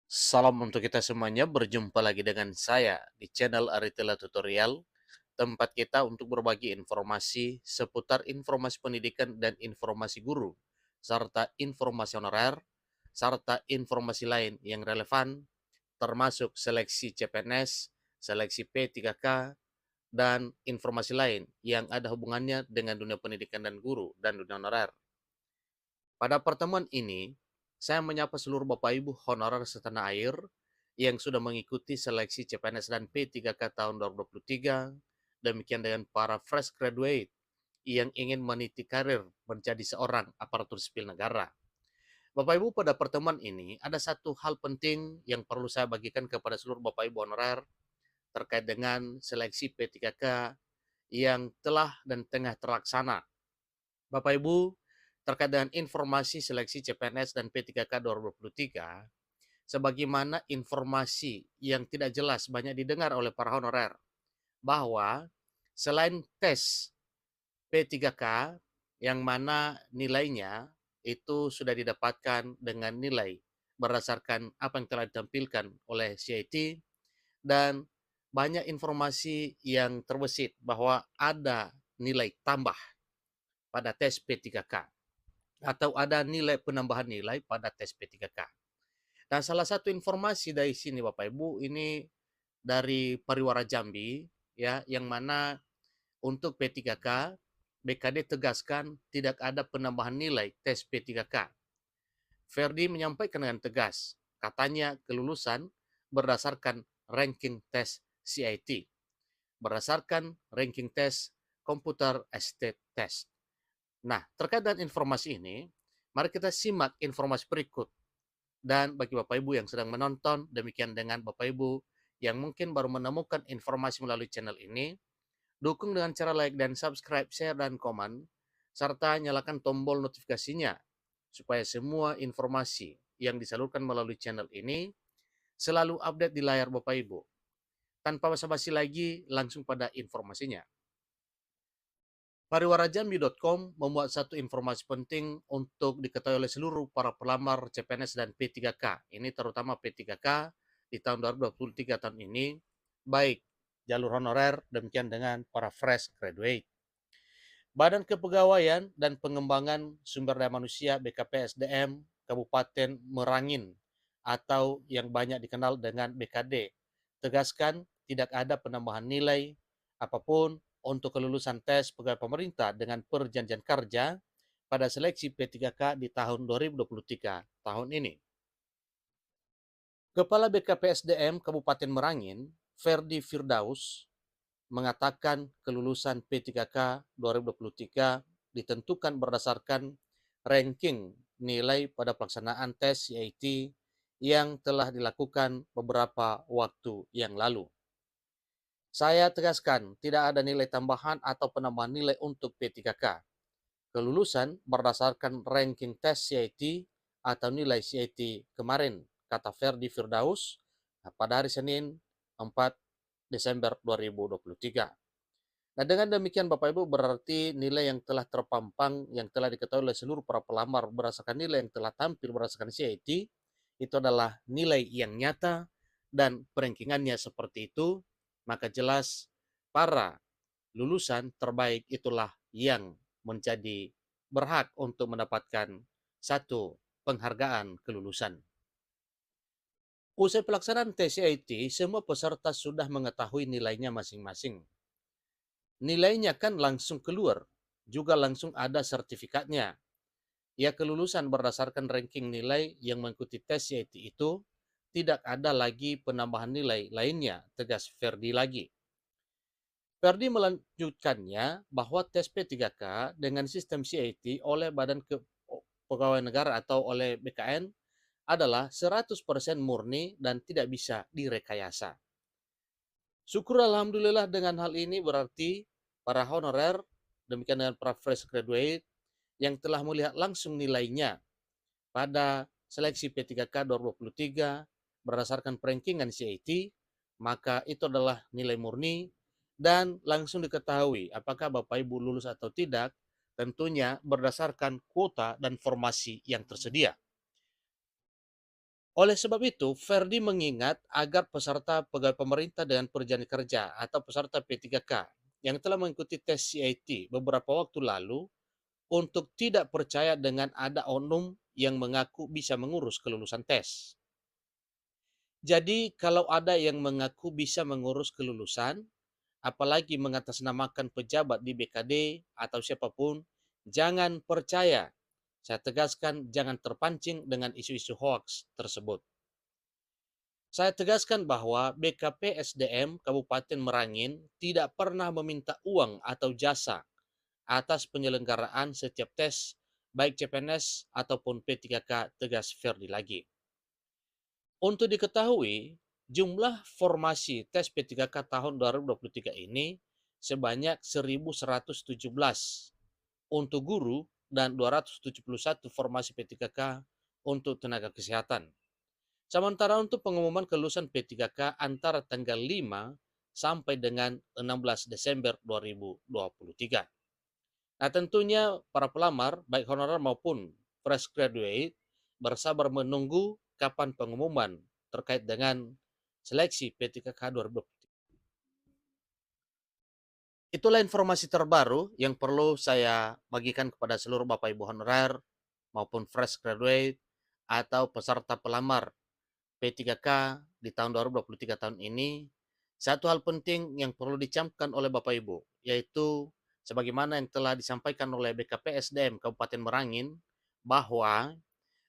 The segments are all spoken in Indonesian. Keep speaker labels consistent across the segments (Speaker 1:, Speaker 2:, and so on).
Speaker 1: Salam untuk kita semuanya, berjumpa lagi dengan saya di channel Aritela Tutorial, tempat kita untuk berbagi informasi seputar informasi pendidikan dan informasi guru, serta informasi honorer, serta informasi lain yang relevan, termasuk seleksi CPNS, seleksi P3K, dan informasi lain yang ada hubungannya dengan dunia pendidikan dan guru dan dunia honorer. Pada pertemuan ini, saya menyapa seluruh Bapak Ibu honorer setanah air yang sudah mengikuti seleksi CPNS dan P3K tahun 2023, demikian dengan para fresh graduate yang ingin meniti karir menjadi seorang aparatur sipil negara. Bapak Ibu, pada pertemuan ini ada satu hal penting yang perlu saya bagikan kepada seluruh Bapak Ibu honorer terkait dengan seleksi P3K yang telah dan tengah terlaksana. Bapak Ibu, terkait dengan informasi seleksi CPNS dan P3K 2023, sebagaimana informasi yang tidak jelas banyak didengar oleh para honorer, bahwa selain tes P3K yang mana nilainya itu sudah didapatkan dengan nilai berdasarkan apa yang telah ditampilkan oleh CIT, dan banyak informasi yang terbesit bahwa ada nilai tambah pada tes P3K atau ada nilai penambahan nilai pada tes P3K. Dan salah satu informasi dari sini Bapak Ibu ini dari Pariwara Jambi, ya, yang mana untuk P3K BKD tegaskan tidak ada penambahan nilai tes P3K. Ferdi menyampaikan dengan tegas, katanya kelulusan berdasarkan ranking tes CIT, berdasarkan ranking tes Computer Estate Test. Nah, terkait dengan informasi ini, mari kita simak informasi berikut. Dan bagi Bapak Ibu yang sedang menonton, demikian dengan Bapak Ibu yang mungkin baru menemukan informasi melalui channel ini, dukung dengan cara like dan subscribe, share, dan komen, serta nyalakan tombol notifikasinya, supaya semua informasi yang disalurkan melalui channel ini selalu update di layar Bapak Ibu. Tanpa basa-basi lagi, langsung pada informasinya. Pariwarajambi.com membuat satu informasi penting untuk diketahui oleh seluruh para pelamar CPNS dan P3K. Ini terutama P3K di tahun 2023 tahun ini, baik jalur honorer, demikian dengan para fresh graduate. Badan Kepegawaian dan Pengembangan Sumber Daya Manusia BKPSDM Kabupaten Merangin atau yang banyak dikenal dengan BKD tegaskan tidak ada penambahan nilai apapun untuk kelulusan tes pegawai pemerintah dengan perjanjian kerja pada seleksi P3K di tahun 2023 tahun ini. Kepala BKPSDM Kabupaten Merangin, Ferdi Firdaus, mengatakan kelulusan P3K 2023 ditentukan berdasarkan ranking nilai pada pelaksanaan tes CIT yang telah dilakukan beberapa waktu yang lalu. Saya tegaskan, tidak ada nilai tambahan atau penambahan nilai untuk P3K. Kelulusan berdasarkan ranking tes CIT atau nilai CIT kemarin, kata Ferdi Firdaus pada hari Senin 4 Desember 2023. Nah, dengan demikian Bapak Ibu berarti nilai yang telah terpampang, yang telah diketahui oleh seluruh para pelamar berdasarkan nilai yang telah tampil berdasarkan CIT, itu adalah nilai yang nyata dan perankingannya seperti itu, maka jelas para lulusan terbaik itulah yang menjadi berhak untuk mendapatkan satu penghargaan kelulusan. Usai pelaksanaan tes CIT, semua peserta sudah mengetahui nilainya masing-masing. Nilainya kan langsung keluar, juga langsung ada sertifikatnya. Ya, kelulusan berdasarkan ranking nilai yang mengikuti tes CIT itu tidak ada lagi penambahan nilai lainnya, tegas Ferdi lagi. Ferdi melanjutkannya bahwa tes P3K dengan sistem CIT oleh Badan Kepegawaian Negara atau oleh BKN adalah 100% murni dan tidak bisa direkayasa. Syukur alhamdulillah dengan hal ini berarti para honorer, demikian dengan para fresh graduate yang telah melihat langsung nilainya pada seleksi P3K 2023 berdasarkan perankingan CIT, maka itu adalah nilai murni dan langsung diketahui apakah Bapak Ibu lulus atau tidak, tentunya berdasarkan kuota dan formasi yang tersedia. Oleh sebab itu, Verdi mengingat agar peserta pegawai pemerintah dengan perjanjian kerja atau peserta P3K yang telah mengikuti tes CIT beberapa waktu lalu untuk tidak percaya dengan ada oknum yang mengaku bisa mengurus kelulusan tes. Jadi, kalau ada yang mengaku bisa mengurus kelulusan, apalagi mengatasnamakan pejabat di BKD atau siapapun, jangan percaya. Saya tegaskan, jangan terpancing dengan isu-isu hoax tersebut. Saya tegaskan bahwa BKP SDM Kabupaten Merangin tidak pernah meminta uang atau jasa atas penyelenggaraan setiap tes, baik CPNS ataupun P3K, tegas Verdi lagi. Untuk diketahui, jumlah formasi tes P3K tahun 2023 ini sebanyak 1.117 untuk guru dan 271 formasi P3K untuk tenaga kesehatan. Sementara untuk pengumuman kelulusan P3K antara tanggal 5 sampai dengan 16 Desember 2023. Nah, tentunya para pelamar, baik honorer maupun fresh graduate, bersabar menunggu kapan pengumuman terkait dengan seleksi P3K 2023. Itulah informasi terbaru yang perlu saya bagikan kepada seluruh Bapak Ibu honorer maupun fresh graduate atau peserta pelamar P3K di tahun 2023 tahun ini. Satu hal penting yang perlu dicamkan oleh Bapak Ibu, yaitu sebagaimana yang telah disampaikan oleh BKP SDM Kabupaten Merangin, bahwa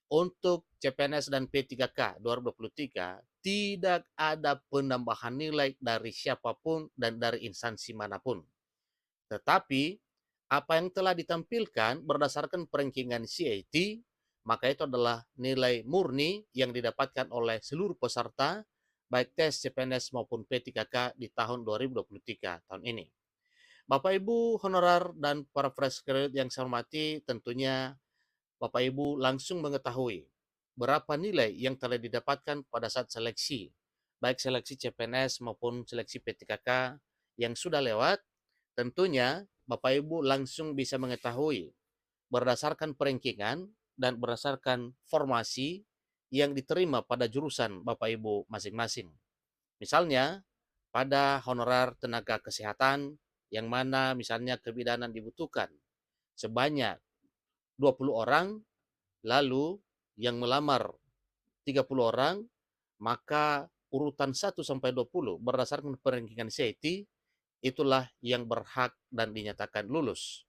Speaker 1: untuk CPNS dan P3K 2023 tidak ada penambahan nilai dari siapapun dan dari instansi manapun. Tetapi apa yang telah ditampilkan berdasarkan perankingan CIT, maka itu adalah nilai murni yang didapatkan oleh seluruh peserta baik tes CPNS maupun P3K di tahun 2023 tahun ini. Bapak Ibu honorer dan para fresh graduate yang saya hormati, tentunya Bapak Ibu langsung mengetahui berapa nilai yang telah didapatkan pada saat seleksi, baik seleksi CPNS maupun seleksi P3K yang sudah lewat. Tentunya Bapak Ibu langsung bisa mengetahui berdasarkan perankingan dan berdasarkan formasi yang diterima pada jurusan Bapak Ibu masing-masing. Misalnya pada honorer tenaga kesehatan yang mana misalnya kebidanan dibutuhkan sebanyak 20 orang, lalu yang melamar 30 orang, maka urutan 1 sampai 20 berdasarkan perankingan CIT itulah yang berhak dan dinyatakan lulus.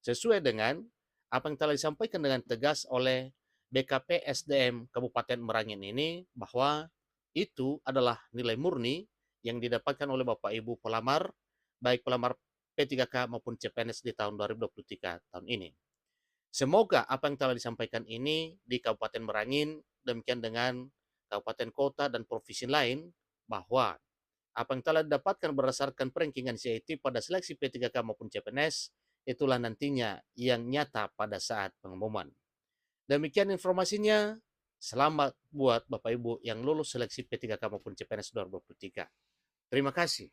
Speaker 1: Sesuai dengan apa yang telah disampaikan dengan tegas oleh BKP SDM Kabupaten Merangin ini, bahwa itu adalah nilai murni yang didapatkan oleh Bapak Ibu pelamar, baik pelamar P3K maupun CPNS di tahun 2023 tahun ini. Semoga apa yang telah disampaikan ini di Kabupaten Merangin, demikian dengan kabupaten kota dan provinsi lain, bahwa apa yang telah didapatkan berdasarkan perankingan CIT pada seleksi P3K maupun CPNS, itulah nantinya yang nyata pada saat pengumuman. Demikian informasinya. Selamat buat Bapak Ibu yang lulus seleksi P3K maupun CPNS 2023. Terima kasih.